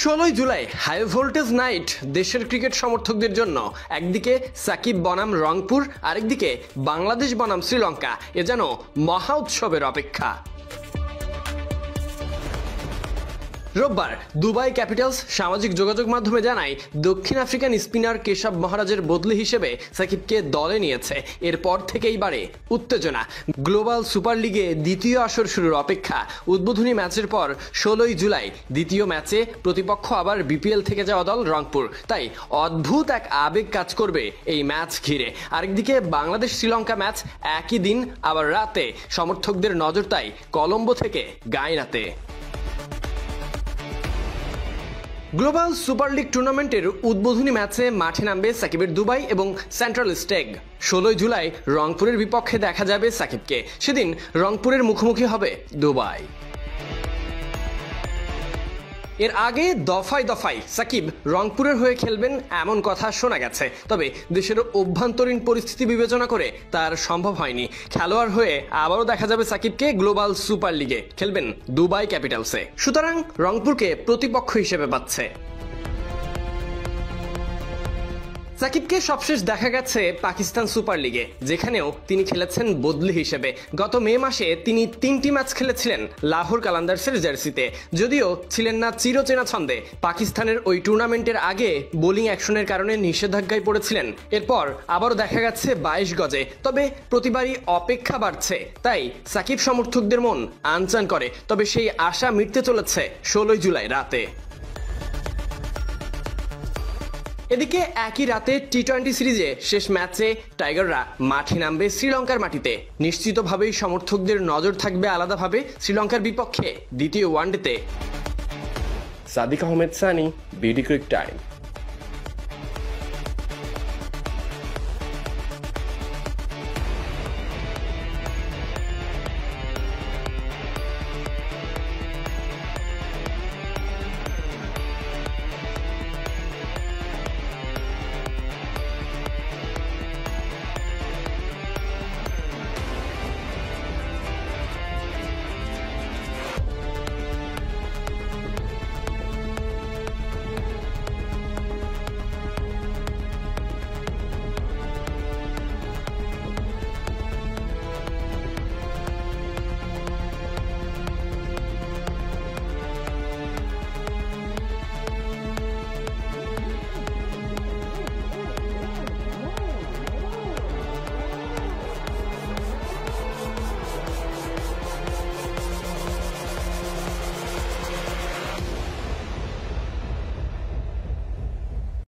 16 July high voltage night দেশের cricket সমর্থকদের জন্য একদিকে সাকিব বনাম রংপুর, আরেকদিকে বাংলাদেশ বনাম শ্রীলঙ্কা। এ যেন মহা উৎসবের অপেক্ষা। রোববার দুবাই ক্যাপিটালস সামাজিক যোগাযোগ মাধ্যমে জানায়, দক্ষিণ আফ্রিকান স্পিনার কেশব মহারাজের বদলি হিসেবে সাকিবকে দলে নিয়েছে। এরপর থেকেই বাড়ে উত্তেজনা। গ্লোবাল সুপার লিগে দ্বিতীয় আসর শুরুর অপেক্ষা। উদ্বোধনী ম্যাচের পর 16 জুলাই দ্বিতীয় ম্যাচে প্রতিপক্ষ আবার বিপিএল থেকে যাওয়া দল রংপুর। তাই অদ্ভুত এক আবেগ কাজ করবে এই ম্যাচ ঘিরে। আরেকদিকে বাংলাদেশ শ্রীলঙ্কা ম্যাচ একই দিন, আবার রাতে। সমর্থকদের নজর তাই কলম্বো থেকে গাইনাতে। গ্লোবাল সুপার লিগ টুর্নামেন্টের উদ্বোধনী ম্যাচে মাঠে নামবে সাকিবের দুবাই এবং সেন্ট্রাল স্টেগ। 16 জুলাই রংপুরের বিপক্ষে দেখা যাবে সাকিবকে। সেদিন রংপুরের মুখোমুখি হবে দুবাই। এর আগে দফায় দফায় সাকিব রংপুরের হয়ে খেলবেন এমন কথা শোনা গেছে, তবে দেশের অভ্যন্তরীণ পরিস্থিতি বিবেচনা করে তার সম্ভব হয়নি। খেলোয়াড় হয়ে আবারও দেখা যাবে সাকিবকে গ্লোবাল সুপার লিগে, খেলবেন দুবাই ক্যাপিটালসে। সুতরাং রংপুরকে প্রতিপক্ষ হিসেবে পাচ্ছে। সাকিবকে সবশেষ দেখা গেছে পাকিস্তান সুপার লিগে, যেখানেও তিনি খেলেছেন বদলি হিসেবে। গত মে মাসে তিনি 3টি ম্যাচ খেলেছিলেন লাহোর কালান্দার্সের জার্সিতে। যদিও ছিলেন না চিরচেনা ছন্দে, পাকিস্তানের ওই টুর্নামেন্টের আগে বোলিং অ্যাকশনের কারণে নিষেধাজ্ঞায় পড়েছিলেন। এরপর আবারও দেখা গেছে 22 গজে। তবে প্রতিবারই অপেক্ষা বাড়ছে, তাই সাকিব সমর্থকদের মন আনচান করে। তবে সেই আশা মিটতে চলেছে 16 জুলাই রাতে। এদিকে একই রাতে টি-20 সিরিজে শেষ ম্যাচে টাইগাররা মাঠে নামবে শ্রীলঙ্কার মাটিতে। নিশ্চিতভাবেই সমর্থকদের নজর থাকবে আলাদাভাবে শ্রীলঙ্কার বিপক্ষে দ্বিতীয় ওয়ানডেতে। Sadiq Ahmed Sunny, BD Cric time.